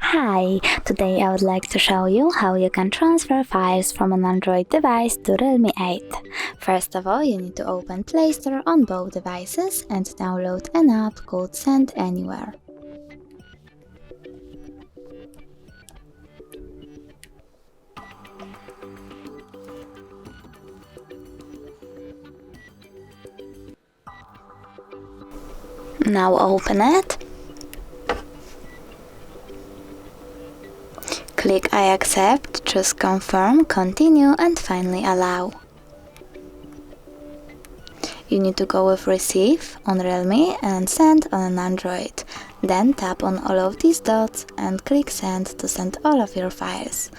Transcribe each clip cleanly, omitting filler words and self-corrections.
Hi! Today I would like to show you how you can transfer files from an Android device to REALME 8. First of all, you need to open Play Store on both devices and download an app called Send Anywhere. Now open it. Click I accept, choose confirm, continue and finally allow. You need to go with receive on REALME and send on an Android. Then tap on all of these dots and click send to send all of your files.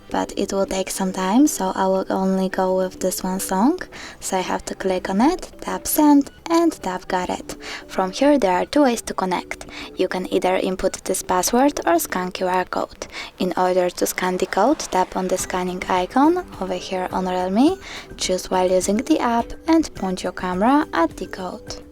But it will take some time, so I will only go with this one song. So I have to click on it, tap send and tap got it. From here there are two ways to connect. You can either input this password or scan QR code. In order to scan the code, tap on the scanning icon over here on REALME, choose while using the app and point your camera at the code.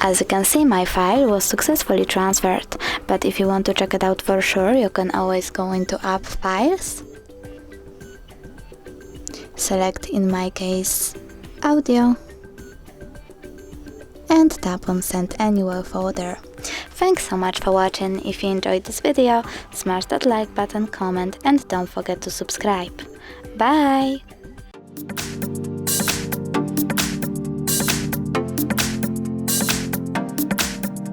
As you can see, my file was successfully transferred, but if you want to check it out for sure, you can always go into App Files, select in my case Audio, and tap on Send Anywhere folder. Thanks so much for watching. If you enjoyed this video, smash that like button, comment and don't forget to subscribe. Bye!